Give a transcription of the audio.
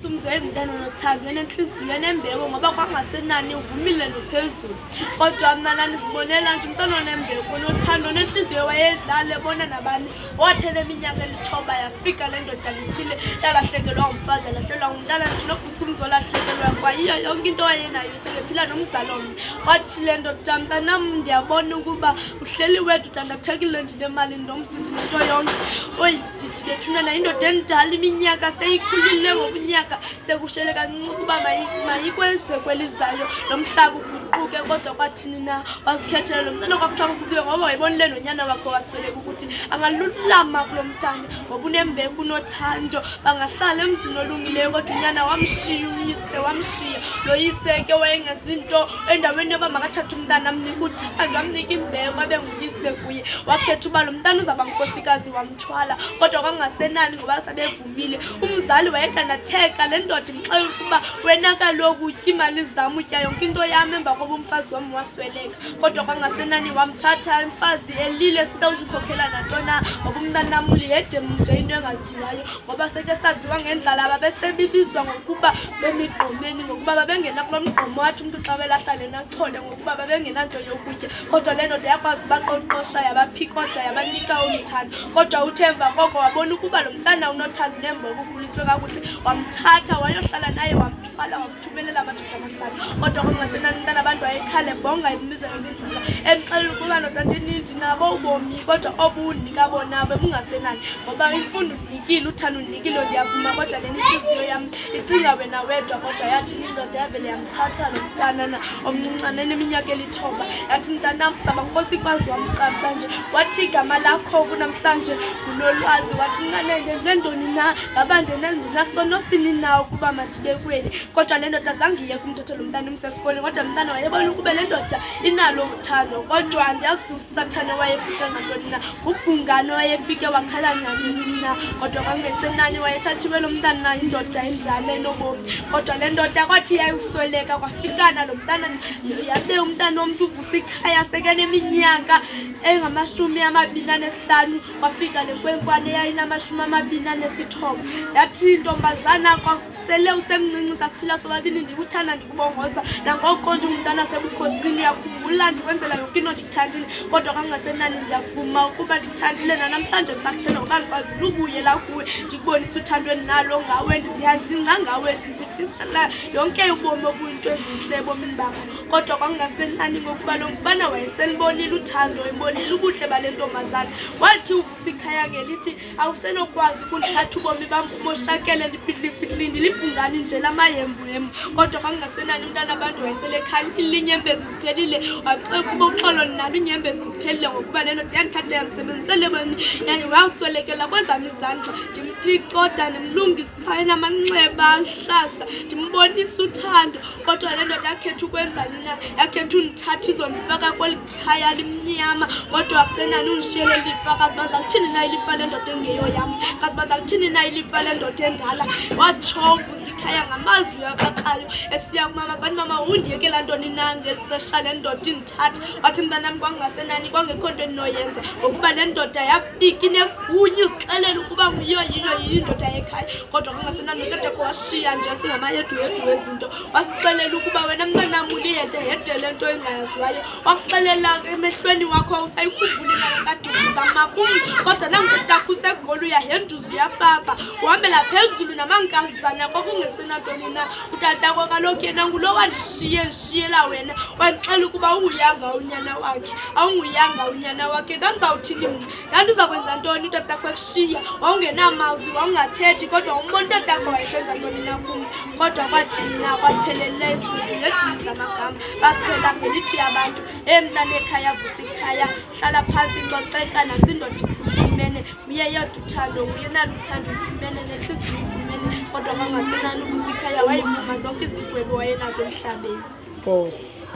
Sumzwe mntana nothando nenhliziyo enembewu ngoba kwangasenani uvumile nophezulu. Kodwa mna ndisibonela nje umntana onembewu nothando nenhliziyo wayedlala ebona nabani. Wathele iminyaka elithoba yafika le ndoda lithile yalahlekelwa ngumfazi yalahlelwa ngumntana ndinovusa umzi olahlekelwa kwayiyo yonke into wayenayo sekephila nomzalo omnye. Wathi le ndoda mntanam ndiyabona ukuba uhleli wedwa udandathekile ndinemali ndinomsindi nento yonke. Oyi ndithi bethunana indoda endala iminyaka seyikhulile ngokunyaka sekushele kancinci ukuba mayikwenze kwelizayo nomhlaba uguquke kodwa kwathini na wasikhethela lo mntana kwakuthiwa ngusisiwe ngoba wayibonile nonyana wakhe wasweleka ukuthi angalulama kulo mntana ngoba unembewu unothando bangahlala emzini olungileyo kodwa unyana wamshiya uyise wamshiya lo yise ke wayengezinto endaweni yoba makathathe umntana amnika uthando amnika imbewu abe nguyise kuye wakhetha uba lo mntana uzaba ngunkosikazi wamthwala kodwa kwangasenani ngoba sabevumile umzali wayedandatheka le ndoda imxelela ukuba wena kaloku utya imali zam utya yonke into yam emva koba umfazi wam wasweleka kodwa kwangasenani wamthatha umfazi elile sitawuzikhokhela nantona ngoba umntanam uliyede nje into engaziwayo ngoba seke saziwa ngendlala babesebibizwa ngokuba bemigqomeni ngokuba babengena kulo mgqomo wathi umntu xa welahla lena achole ngokuba babengenanto yokutya kodwa le ndoda yakwazi baqoqosha yabaphikota yabanika uthando kodwa uthemva koko wabona ukuba lo mntana unothando nembobo ukhuliswe kakuhle wamthatha wayohlala naye wamthwala wamthumelela amadoda amahlanu kodwa kwangasenani umntana abantu wayekhala ebhonga imiza yonke emxelela ukuba ndoda ndininzi nabo ubomi kodwa obunika bona bungasenani ngoba imfundo unikile uthando unikile ndiyavuma kodwa le nhliziyo yam icinga wena wedwa kodwa yathi indoda yavele yamthatha lo mntana omncinane neminyaka elithoba yathi mntanam zaba nkosikazi wamqapha nje wathi igama lakho kunamhlanje unolwazi wathi mntana ndenze ntoni na ngaba ndinasono sini na ukuba mandibekweni kodwa le ndoda zange iye kumthetho lo mntana umsesikoleni kodwa mntana wayebona ukuba le ndoda inalo uthando kodwa andiyazi usathane wayefika ngantoni na ngubhungane wayefike wakhala nyanini na kodwa kwangesenani wayethathiwe lo mntana indoda endala enobomi kodwa le ndoda kwathi yayusweleka kwafikana lo mntana yabe umntana womntu uvusa ikhaya sekeneminyaka engama-25 kwafika le nkwenkwane yayinama-29 yathi intombazana kwasele usemncinci sasiphila sobabini ndikuthanda ndikubongoza nangoko nje umntana sebukhosini uyakhumbula ndikwenzela yonke into ndikuthandile kodwa kwangasenani ndiyavuma ukuba ndikuthandile nanamhlanje ndisakuthanda ngoba ndikwazile ubuyela kuwe ndikubonisa uthando endinalo ngawe ndiziyazingca ngawe ndizifisela yonke ubomi obuyinto ezintle ebomini bakho kodwa kwangasenani ngokuba lo mfana wayeselibonile uthando embonile ubuhle bale ntombazana wathi uvusa ikhaya ngelithi awusenokwazi ukundithatha ubomi bam umoshakele ndiphihliphihlile ndilibhungane nje lamayembuhembu kodwa kwangasenani umntana abantu wayeselekhalile inyembezi ziphelile waxeka ukuba uxolo nalo inyembezi ziphelile ngokuba le ndoda yandithatha yandisebenzisele bani wayaswelekela kwezam izandla ndimphicotha ndimlungisa enamanxeba ahlaza ndimbonisa uthando kodwa le ndoda yakhetha ukwenzani na yakhetha undithatha izondifaka kweli khaya limnyama kodwa akusenani undishiyele lifa kazibanza kuthini na ilifa le ndoda engeyo yam kazibanza kuthini na ilifa le ndoda endala watsho uvusa ikhaya ngamazwi akakhayo esiya kumama fani mama undiyekela ntoni na ngeli xesha le ndoda indithatha wathi mntanam kwangasenani kwangekho nto endinoyenza ngokuba le ndoda yafika inegunya izixelela ukuba nguyiyo yindoda yekhaya kodwa kwangasenani notatakho washiya nje singamayedwedu ezinto wasixelela ukuba wena mntanam uliyedehede le nto engayaziwayo wakuxelela emehlweni wakho awusayikhumbuli nakade uzama kum kodwa nangutatakho usegoli uyahenduza uyapapa uhambela phezulu namankazana kwakungesenantoni na utatakho kaloku yena ngulo wandishiyela wena wandixela ukuba unguyanga unyana wakhe awunguyanga unyana wakhe ndandizawuthini mna ndandiza kwenza ntoni utatakho ekushiya wawungenamazwi wawungathethi kodwa umbona utatakho wayesenza ntoni na kum kodwa kwathini na kwaphelele izinto yedini zamagama baphela ngelithi abantu mntana ekhaya vusa ikhaya hlala phantsi icoceka nantsi indoda ifumene uye yodwa uthando nguye nalo uthando ifumene nenhliziyo ifumene kodwa kwangasenani uvusa ikhaya wayivuma zonke izigwebo wayenazo emhlabeni. Nkosi.